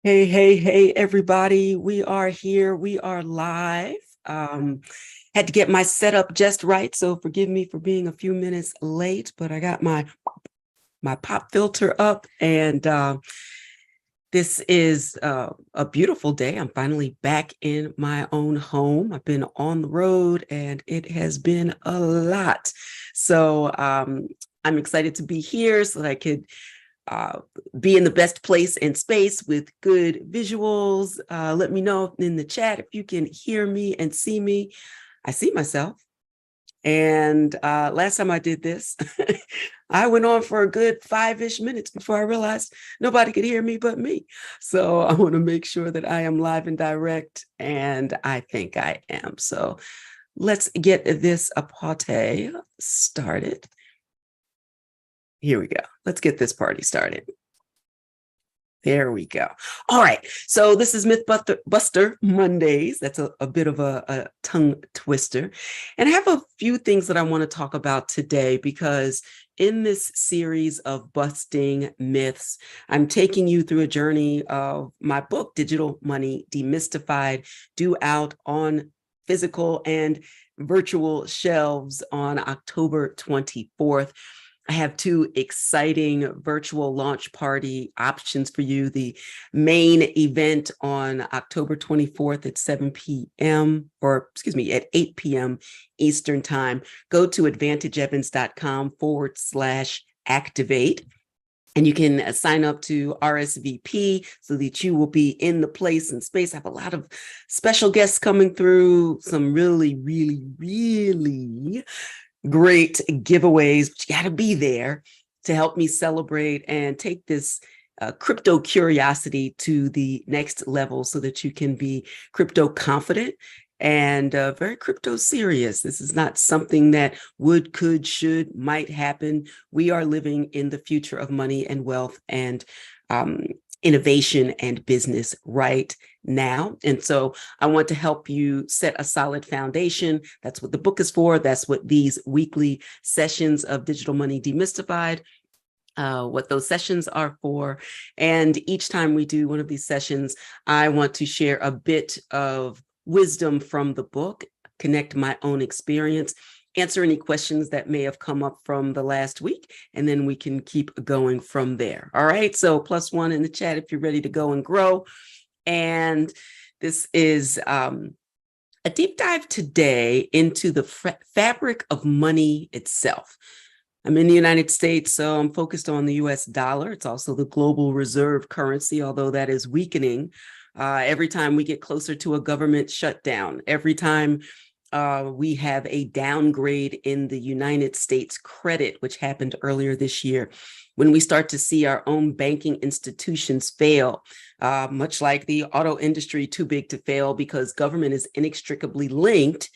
Hey, hey, hey, everybody. We are here. We are live. Had to get my setup just right, so forgive me for being a few minutes late, but I got my pop filter up and this is a beautiful day. I'm finally back in my own home. I've been on the road and it has been a lot. So I'm excited to be here so that I could uh, be in the best place and space with good visuals. Let me know in the chat if you can hear me and see me. I see myself. And last time I did this, I went on for a good 5-ish minutes before I realized nobody could hear me but me. So I want to make sure that I am live and direct, and I think I am. So let's get this party started. Here we go. Let's get this party started. There we go. All right. So this is Mythbuster Mondays. That's a bit of a tongue twister. And I have a few things that I want to talk about today because in this series of busting myths, I'm taking you through a journey of my book, Digital Money Demystified, due out on physical and virtual shelves on October 24th. I have two exciting virtual launch party options for you. The main event on October 24th at 7 p.m. or excuse me, at 8 p.m. Eastern time. Go to advantageevans.com/activate. And you can sign up to RSVP so that you will be in the place and space. I have a lot of special guests coming through, some really, really, really great giveaways, but you got to be there to help me celebrate and take this crypto curiosity to the next level so that you can be crypto confident and very crypto serious. This is not something that would, could, should, might happen. We are living in the future of money and wealth and innovation and business right now. And so I want to help you set a solid foundation. That's what the book is for. That's what these weekly sessions of Digital Money Demystified, what those sessions are for. And each time we do one of these sessions, I want to share a bit of wisdom from the book, connect my own experience, answer any questions that may have come up from the last week, and then we can keep going from there. All right. So +1 in the chat if you're ready to go and grow. And this is a deep dive today into the fabric of money itself. I'm in the United States, so I'm focused on the US dollar. It's also the global reserve currency, although that is weakening every time we get closer to a government shutdown, every time we have a downgrade in the United States credit, which happened earlier this year, when we start to see our own banking institutions fail, much like the auto industry, too big to fail because government is inextricably linked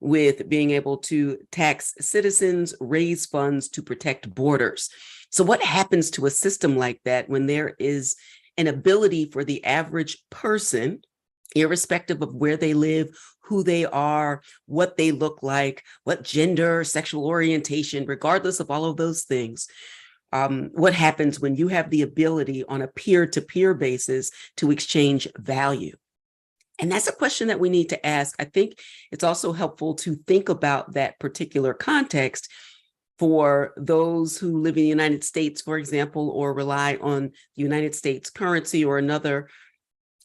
with being able to tax citizens, raise funds to protect borders. So what happens to a system like that when there is an ability for the average person, irrespective of where they live, who they are, what they look like, what gender, sexual orientation, regardless of all of those things, what happens when you have the ability on a peer-to-peer basis to exchange value? And that's a question that we need to ask. I think it's also helpful to think about that particular context for those who live in the United States, for example, or rely on the United States currency or another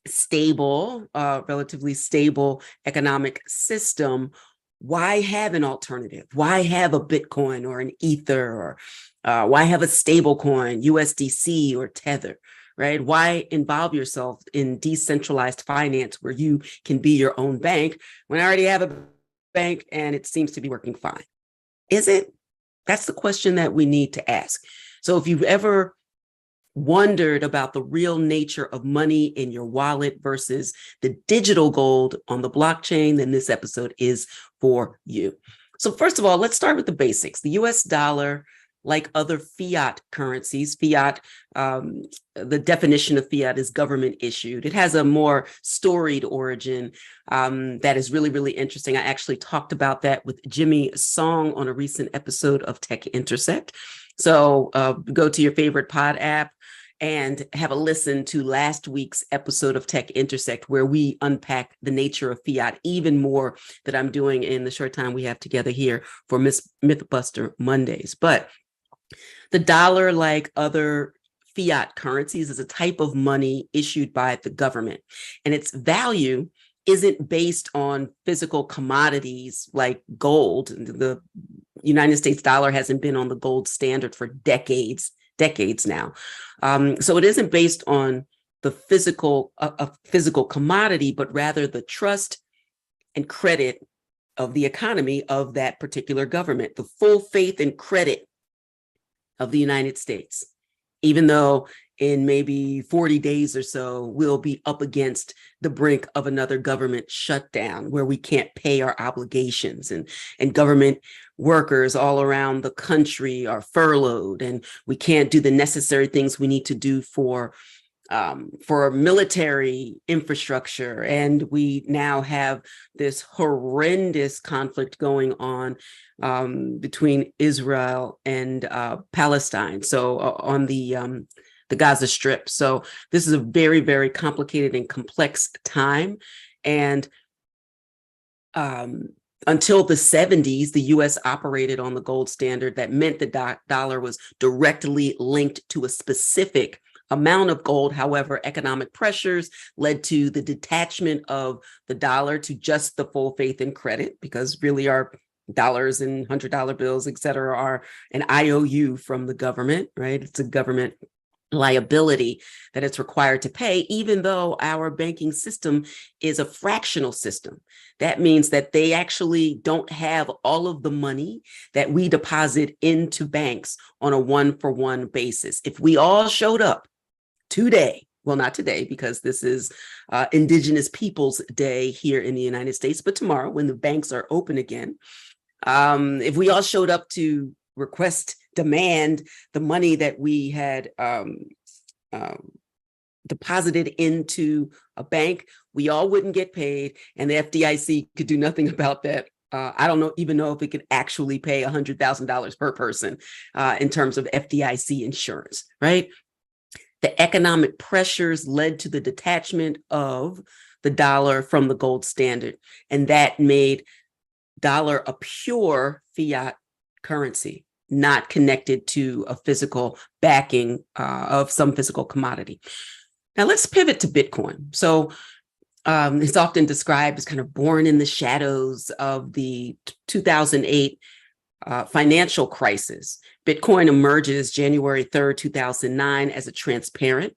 stable, relatively stable economic system. Why have an alternative? Why have a Bitcoin or an Ether, or why have a stable coin, USDC or Tether, right? Why involve yourself in decentralized finance where you can be your own bank when I already have a bank and it seems to be working fine? Is it? That's the question that we need to ask. So if you've ever wondered about the real nature of money in your wallet versus the digital gold on the blockchain, then this episode is for you. So first of all, let's start with the basics. The US dollar, like other fiat currencies, the definition of fiat is government issued. It has a more storied origin that is really, really interesting. I actually talked about that with Jimmy Song on a recent episode of Tech Intersect. So go to your favorite pod app and have a listen to last week's episode of Tech Intersect, where we unpack the nature of fiat even more that I'm doing in the short time we have together here for Mythbuster Mondays. But the dollar, like other fiat currencies, is a type of money issued by the government, and its value isn't based on physical commodities like gold. The United States dollar hasn't been on the gold standard for decades now. So it isn't based on the physical commodity, but rather the trust and credit of the economy of that particular government, the full faith and credit of the United States, even though in maybe 40 days or so, we'll be up against the brink of another government shutdown where we can't pay our obligations, and government workers all around the country are furloughed, and we can't do the necessary things we need to do for military infrastructure. And we now have this horrendous conflict going on between Israel and Palestine. So on the Gaza Strip. So this is a very, very complicated and complex time. And until the 70s, the U.S. operated on the gold standard. That meant the dollar was directly linked to a specific amount of gold. However, economic pressures led to the detachment of the dollar to just the full faith and credit, because really our dollars and $100 bills, et cetera, are an IOU from the government, right? It's a government liability that it's required to pay, even though our banking system is a fractional system. That means that they actually don't have all of the money that we deposit into banks on a one-for-one basis. If we all showed up today, well, not today, because this is Indigenous Peoples Day here in the United States, but tomorrow when the banks are open again, if we all showed up to demand the money that we had deposited into a bank, we all wouldn't get paid, and the FDIC could do nothing about that. I don't even know if it could actually pay $100,000 per person in terms of FDIC insurance, right? The economic pressures led to the detachment of the dollar from the gold standard, and that made dollar a pure fiat currency, not connected to a physical backing of some physical commodity. Now let's pivot to Bitcoin. So it's often described as kind of born in the shadows of the 2008 financial crisis. Bitcoin emerges January 3rd, 2009 as a transparent,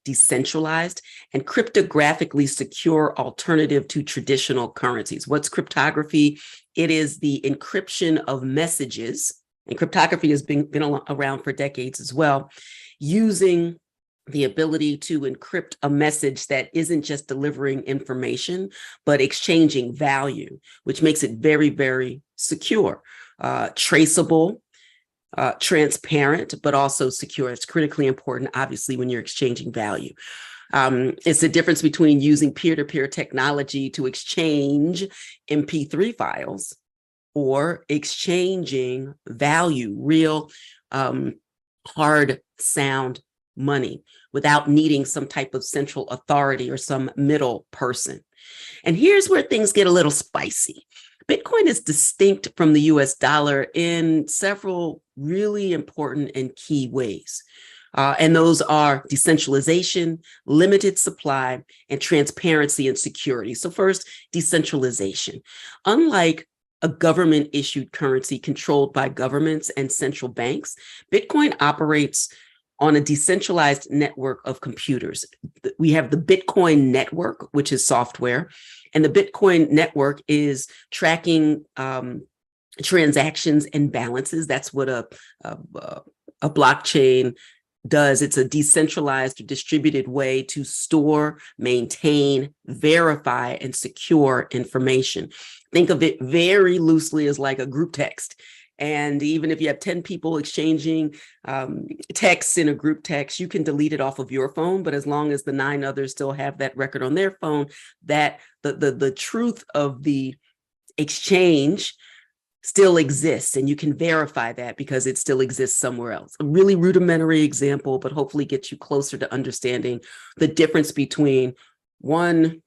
decentralized, and cryptographically secure alternative to traditional currencies. What's cryptography? It is the encryption of messages, and cryptography has been around for decades as well, using the ability to encrypt a message that isn't just delivering information, but exchanging value, which makes it very, very secure, traceable, transparent, but also secure. It's critically important, obviously, when you're exchanging value. It's the difference between using peer-to-peer technology to exchange MP3 files or exchanging value, real hard sound money, without needing some type of central authority or some middle person. And here's where things get a little spicy. Bitcoin is distinct from the US dollar in several really important and key ways. And those are decentralization, limited supply, and transparency and security. So first, decentralization. Unlike a government-issued currency controlled by governments and central banks, Bitcoin operates on a decentralized network of computers. We have the Bitcoin network, which is software, and the Bitcoin network is tracking transactions and balances. That's what a blockchain does. It's a decentralized or distributed way to store, maintain, verify, and secure information. Think of it very loosely as like a group text. And even if you have 10 people exchanging texts in a group text, you can delete it off of your phone. But as long as the 9 others still have that record on their phone, that the truth of the exchange still exists, and you can verify that because it still exists somewhere else. A really rudimentary example, but hopefully gets you closer to understanding the difference between one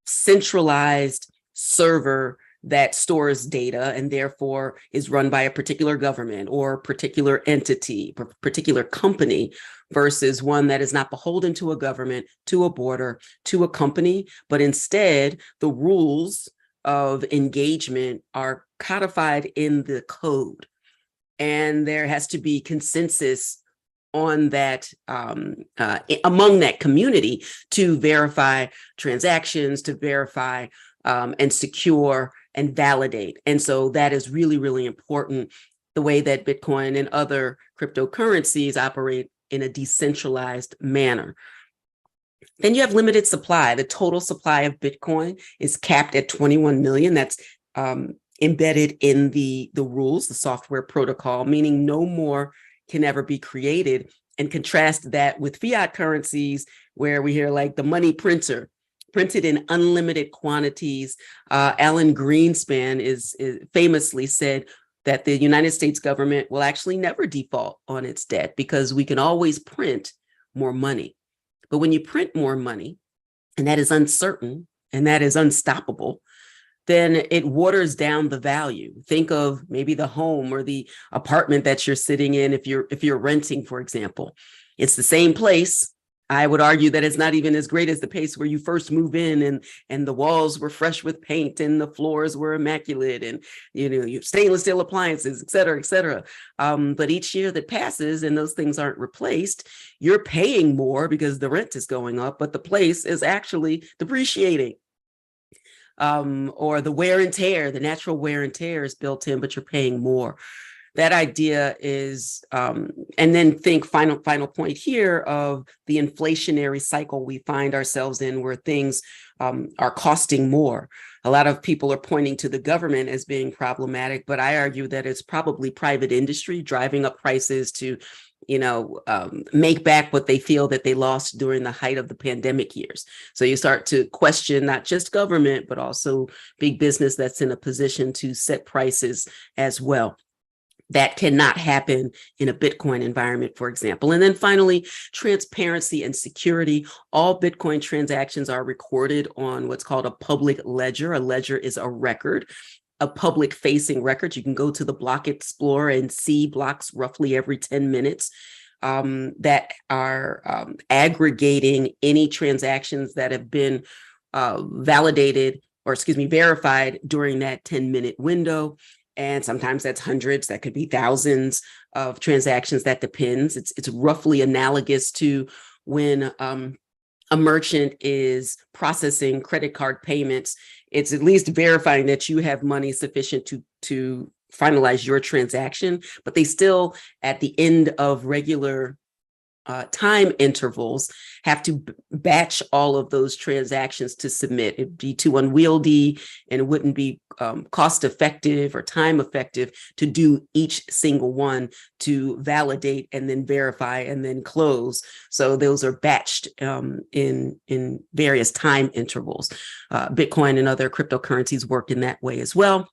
centralized server that stores data and therefore is run by a particular government or particular entity, particular company, versus one that is not beholden to a government, to a border, to a company, but instead the rules of engagement are codified in the code. And there has to be consensus on that among that community to verify transactions, to verify and secure and validate. And so that is really, really important, the way that Bitcoin and other cryptocurrencies operate in a decentralized manner. Then you have limited supply. The total supply of Bitcoin is capped at 21 million. That's embedded in the rules, the software protocol, meaning no more can ever be created. And contrast that with fiat currencies, where we hear like the money printer printed in unlimited quantities. Alan Greenspan is famously said that the United States government will actually never default on its debt because we can always print more money. But when you print more money, and that is uncertain and that is unstoppable, then it waters down the value. Think of maybe the home or the apartment that you're sitting in if you're renting, for example. It's the same place. I would argue that it's not even as great as the place where you first move in and the walls were fresh with paint and the floors were immaculate and your stainless steel appliances, et cetera, et cetera. But each year that passes and those things aren't replaced, you're paying more because the rent is going up, but the place is actually depreciating. Or the wear and tear, the natural wear and tear is built in, but you're paying more. That idea is, and then think final point here of the inflationary cycle we find ourselves in, where things are costing more. A lot of people are pointing to the government as being problematic, but I argue that it's probably private industry driving up prices to make back what they feel that they lost during the height of the pandemic years. So you start to question not just government, but also big business that's in a position to set prices as well. That cannot happen in a Bitcoin environment, for example. And then finally, transparency and security. All Bitcoin transactions are recorded on what's called a public ledger. A ledger is a record, a public facing record. You can go to the Block Explorer and see blocks roughly every 10 minutes that are aggregating any transactions that have been verified during that 10-minute window. And sometimes that's hundreds, that could be thousands of transactions. That depends. It's roughly analogous to when a merchant is processing credit card payments. It's at least verifying that you have money sufficient to finalize your transaction, but they still, at the end of regular time intervals, have to batch all of those transactions to submit. It'd be too unwieldy and it wouldn't be cost effective or time effective to do each single one to validate and then verify and then close. So those are batched in various time intervals. Bitcoin and other cryptocurrencies work in that way as well.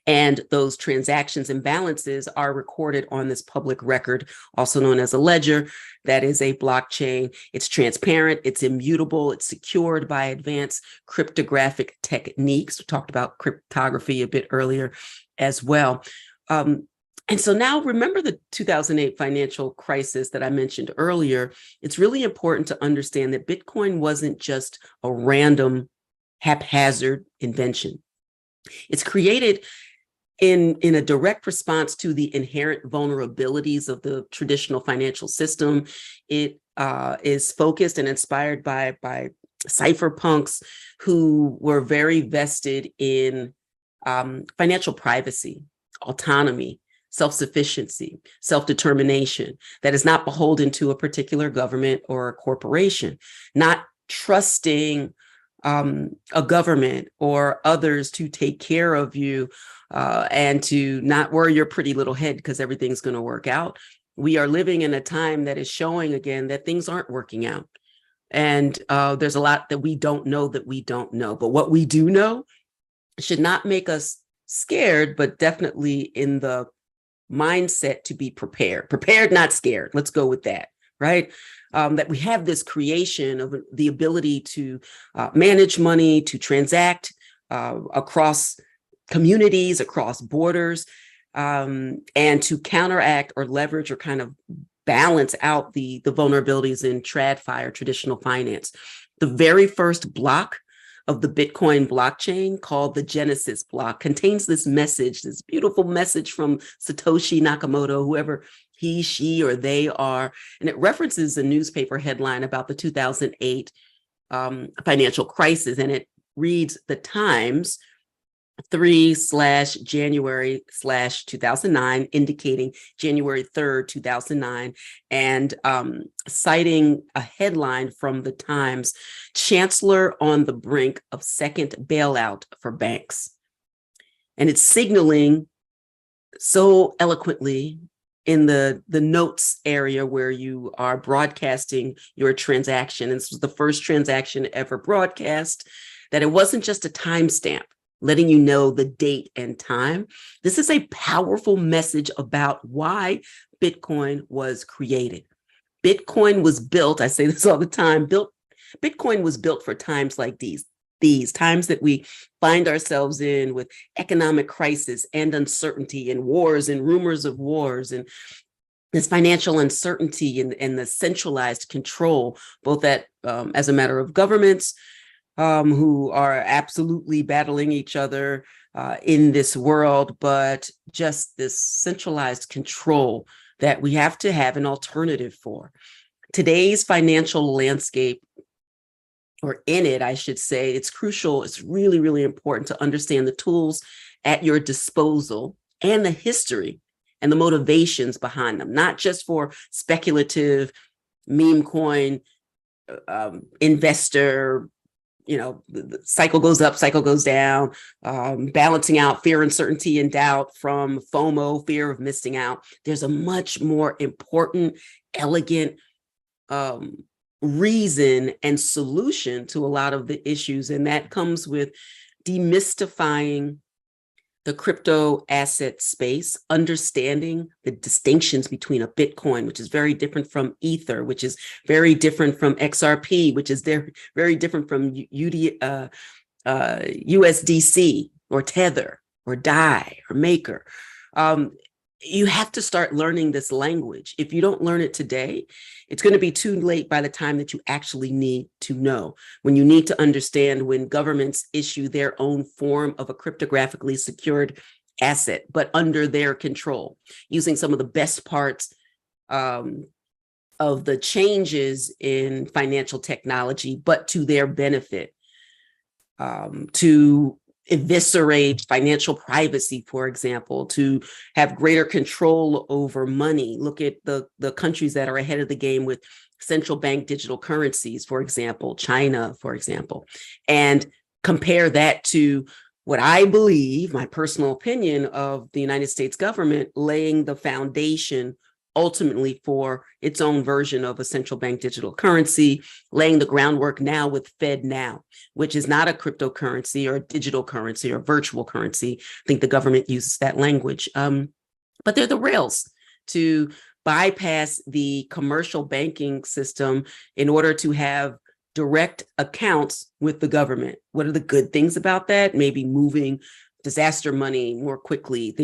And those transactions and balances are recorded on this public record, also known as a ledger. That is a blockchain. It's transparent, it's immutable, it's secured by advanced cryptographic techniques. We talked about cryptography a bit earlier as well. And so now remember the 2008 financial crisis that I mentioned earlier. It's really important to understand that Bitcoin wasn't just a random, haphazard invention. It's created in a direct response to the inherent vulnerabilities of the traditional financial system. It is focused and inspired by cypherpunks who were very vested in financial privacy, autonomy, self-sufficiency, self-determination that is not beholden to a particular government or a corporation, not trusting a government or others to take care of you and to not worry your pretty little head because everything's going to work out. We are living in a time that is showing again that things aren't working out. And there's a lot that we don't know. But what we do know should not make us scared, but definitely in the mindset to be prepared, not scared. Let's go with that, right? That we have this creation of the ability to manage money, to transact across communities, across borders, and to counteract or leverage or kind of balance out the vulnerabilities in TradFi or traditional finance. The very first block of the Bitcoin blockchain, called the Genesis block, contains this message, this beautiful message from Satoshi Nakamoto, whoever he, she, or they are. And it references a newspaper headline about the 2008 financial crisis. And it reads, "The Times, 3/January/2009, indicating January 3rd, 2009, and citing a headline from the Times, "Chancellor on the brink of second bailout for banks." And it's signaling so eloquently in the notes area where you are broadcasting your transaction. And this was the first transaction ever broadcast, that it wasn't just a timestamp letting you know the date and time. This is a powerful message about why Bitcoin was created. Bitcoin was built, I say this all the time, Bitcoin was built for times like these times that we find ourselves in, with economic crisis and uncertainty and wars and rumors of wars, and this financial uncertainty and the centralized control, both at as a matter of governments, who are absolutely battling each other in this world, but just this centralized control that we have to have an alternative for. Today's financial landscape, or in it, I should say, it's crucial. It's really, really important to understand the tools at your disposal and the history and the motivations behind them, not just for speculative meme coin investor, the cycle goes up, cycle goes down, balancing out fear, uncertainty, and doubt from FOMO, fear of missing out. There's a much more important, elegant reason and solution to a lot of the issues. And that comes with demystifying the crypto asset space, understanding the distinctions between a Bitcoin, which is very different from Ether, which is very different from XRP, which is very different from USDC or Tether or DAI or Maker. You have to start learning this language. If you don't learn it today, it's going to be too late by the time that you actually need to know. When you need to understand when governments issue their own form of a cryptographically secured asset, but under their control, using some of the best parts of the changes in financial technology, but to their benefit, to eviscerate financial privacy, for example, to have greater control over money. Look at the countries that are ahead of the game with central bank digital currencies, for example, China, for example, and compare that to what I believe, my personal opinion, of the United States government laying the foundation ultimately for its own version of a central bank digital currency, laying the groundwork now with FedNow, which is not a cryptocurrency or a digital currency or virtual currency. I think the government uses that language. But they're the rails to bypass the commercial banking system in order to have direct accounts with the government. What are the good things about that? Maybe moving disaster money more quickly.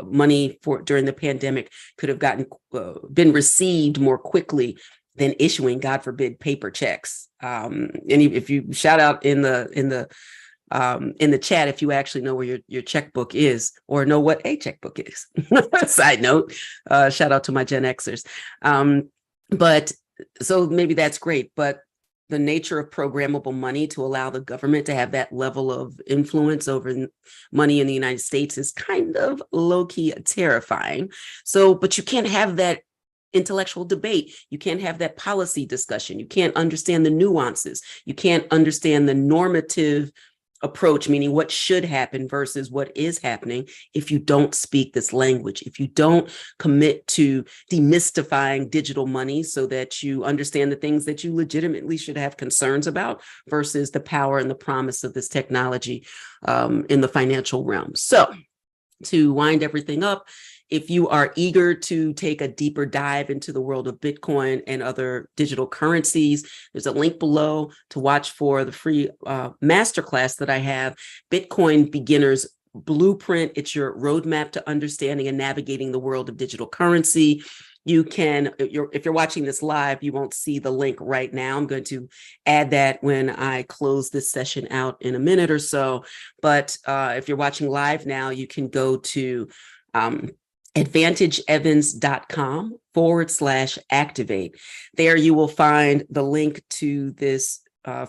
Money for during the pandemic could have been received more quickly than issuing, God forbid, paper checks. And if you shout out in the chat if you actually know where your checkbook is or know what a checkbook is. Side note, shout out to my Gen Xers. But so maybe that's great, but the nature of programmable money to allow the government to have that level of influence over money in the United States is kind of low-key terrifying. So, but you can't have that intellectual debate. You can't have that policy discussion. You can't understand the nuances. You can't understand the normative approach, meaning what should happen versus what is happening, if you don't speak this language, if you don't commit to demystifying digital money so that you understand the things that you legitimately should have concerns about versus the power and the promise of this technology in the financial realm. So To wind everything up, if you are eager to take a deeper dive into the world of Bitcoin and other digital currencies, there's a link below to watch for the free masterclass that I have, Bitcoin Beginners Blueprint. It's your roadmap to understanding and navigating the world of digital currency. You can, if you're watching this live, you won't see the link right now. I'm going to add that when I close this session out in a minute or so. But if you're watching live now, you can go to advantageevans.com/activate. There you will find the link to this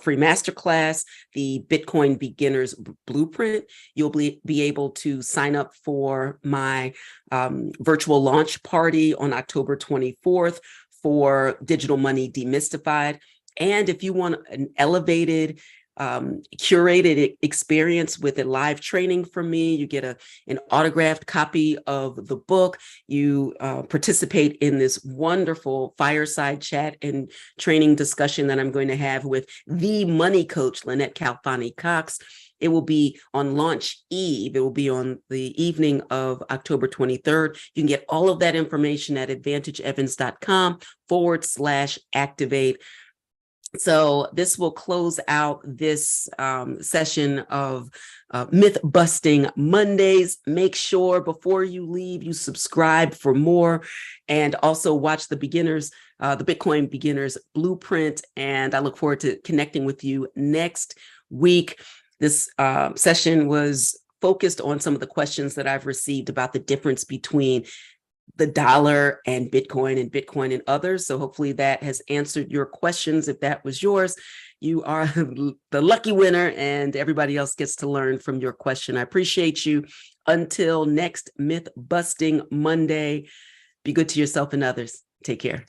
free masterclass, the Bitcoin Beginners Blueprint. You'll be able to sign up for my virtual launch party on October 24th for Digital Money Demystified. And if you want an elevated, curated experience with a live training from me, you get an autographed copy of the book. You participate in this wonderful fireside chat and training discussion that I'm going to have with the money coach, Lynette Calfani-Cox. It will be on launch eve. It will be on the evening of October 23rd. You can get all of that information at advantageevans.com/activate. So this will close out this session of Myth Busting Mondays. Make sure before you leave, you subscribe for more, and also watch the Bitcoin Beginners Blueprint. And I look forward to connecting with you next week. This session was focused on some of the questions that I've received about the difference between the dollar and Bitcoin and others. So hopefully that has answered your questions. If that was yours, you are the lucky winner, and everybody else gets to learn from your question. I appreciate you. Until next Myth Busting Monday, be good to yourself and others. Take care.